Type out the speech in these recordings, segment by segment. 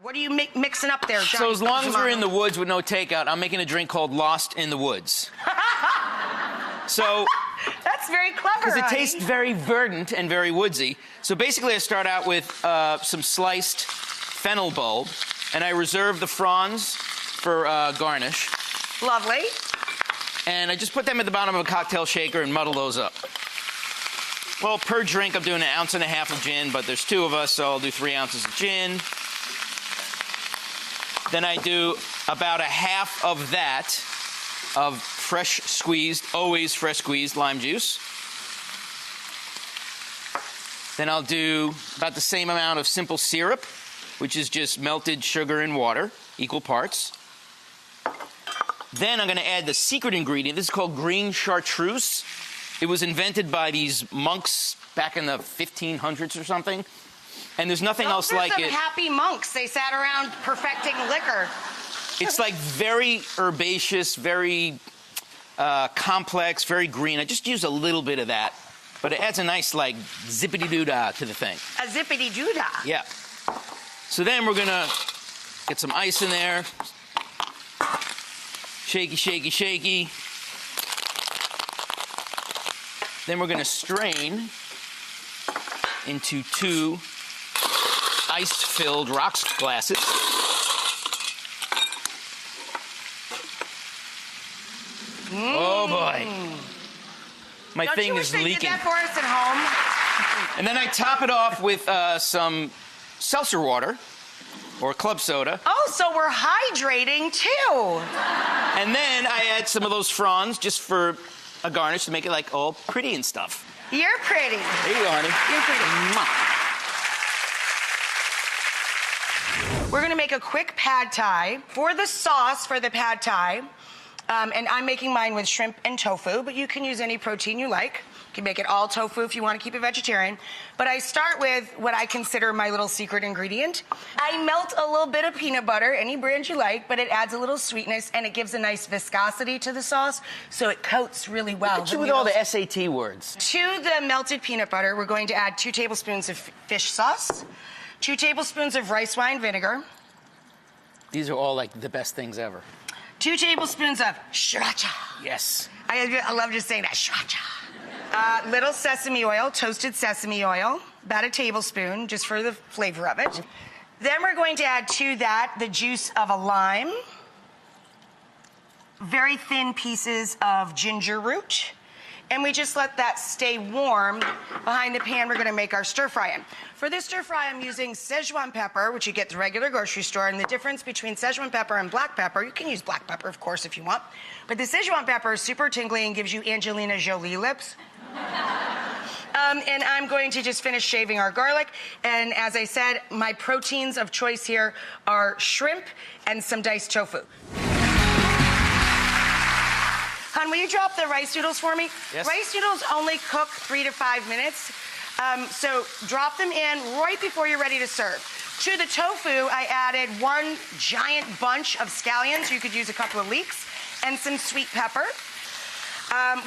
What are you mixing up there, John? So as long as we're in the woods with no takeout, I'm making a drink called Lost in the Woods. So... That's very clever, because it honey. tastes very verdant and very woodsy. So basically, I start out with some sliced fennel bulb, and I reserve the fronds for garnish. Lovely. And I just put them at the bottom of a cocktail shaker and muddle those up. Well, per drink, I'm doing 1.5 ounces of gin, but there's 2 of us, so I'll do 3 ounces of gin. Then I do about 1/2 of that of fresh squeezed, always fresh squeezed lime juice. Then I'll do about the same amount of simple syrup, which is just melted sugar and water, equal parts. Then I'm going to add the secret ingredient. This is called green chartreuse. It was invented by these monks back in the 1500s or something. And there's nothing else like it. Those are some happy monks. They sat around perfecting liquor. It's like very herbaceous, very complex, very green. I just use a little bit of that. But it adds a nice, like, zippity-doo-dah to the thing. A zippity-doo-dah? Yeah. So then we're going to get some ice in there. Shaky, shaky, shaky. Then we're going to strain into 2 ice-filled rocks glasses. Oh, boy. My thing is leaking. Don't you wish they did that for us at home? And then I top it off with some seltzer water or club soda. Oh, so we're hydrating, too. And then I add some of those fronds just for a garnish to make it, like, all pretty and stuff. You're pretty. There you go, honey. You're pretty. Mwah. We're going to make a quick pad thai. For the sauce for the pad thai, and I'm making mine with shrimp and tofu, but you can use any protein you like. You can make it all tofu if you want to keep it vegetarian. But I start with what I consider my little secret ingredient. I melt a little bit of peanut butter, any brand you like, but it adds a little sweetness and it gives a nice viscosity to the sauce, so it coats really well. Look at you with all the SAT words. To the melted peanut butter, we're going to add 2 tablespoons of fish sauce, 2 tablespoons of rice wine vinegar. These are all, like, the best things ever. 2 tablespoons of sriracha. Yes. I love just saying that, sriracha. Little sesame oil, toasted sesame oil, about 1 tablespoon, just for the flavor of it. Then we're going to add to that the juice of a lime, very thin pieces of ginger root, and we just let that stay warm behind the pan we're going to make our stir fry in. For this stir fry, I'm using Sichuan pepper, which you get at the regular grocery store, and the difference between Sichuan pepper and black pepper, you can use black pepper, of course, if you want, but the Sichuan pepper is super tingly and gives you Angelina Jolie lips. And I'm going to just finish shaving our garlic, and as I said, my proteins of choice here are shrimp and some diced tofu. Hon, will you drop the rice noodles for me? Yes. Rice noodles only cook 3 to 5 minutes. So drop them in right before you're ready to serve. To the tofu, I added 1 giant bunch of scallions. You could use a couple of leeks and some sweet pepper.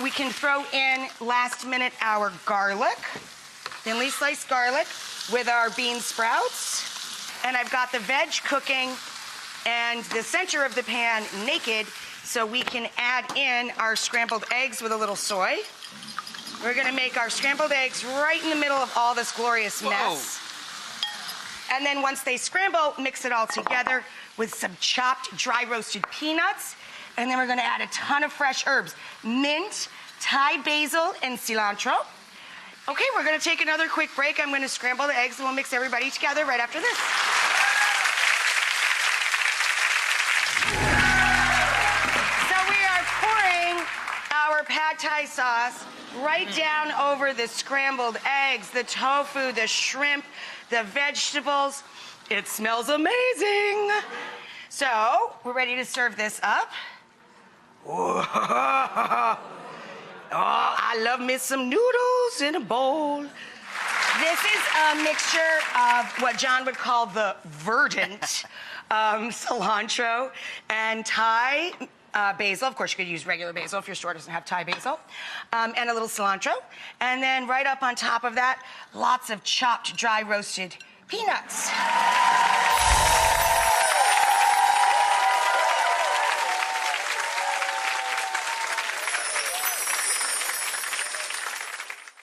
We can throw in, last minute, our garlic, thinly sliced garlic with our bean sprouts. And I've got the veg cooking and the center of the pan naked, so we can add in our scrambled eggs with a little soy. We're going to make our scrambled eggs right in the middle of all this glorious mess. Whoa. And then once they scramble, mix it all together with some chopped dry roasted peanuts. And then we're going to add a ton of fresh herbs, mint, Thai basil, and cilantro. Okay, we're going to take another quick break. I'm going to scramble the eggs and we'll mix everybody together right after this. Our pad thai sauce right down over the scrambled eggs, the tofu, the shrimp, the vegetables. It smells amazing. So we're ready to serve this up. Oh, I love me some noodles in a bowl. This is a mixture of what John would call the verdant cilantro and Thai basil. Of course, you could use regular basil if your store doesn't have Thai basil. And a little cilantro. And then right up on top of that, lots of chopped, dry roasted peanuts.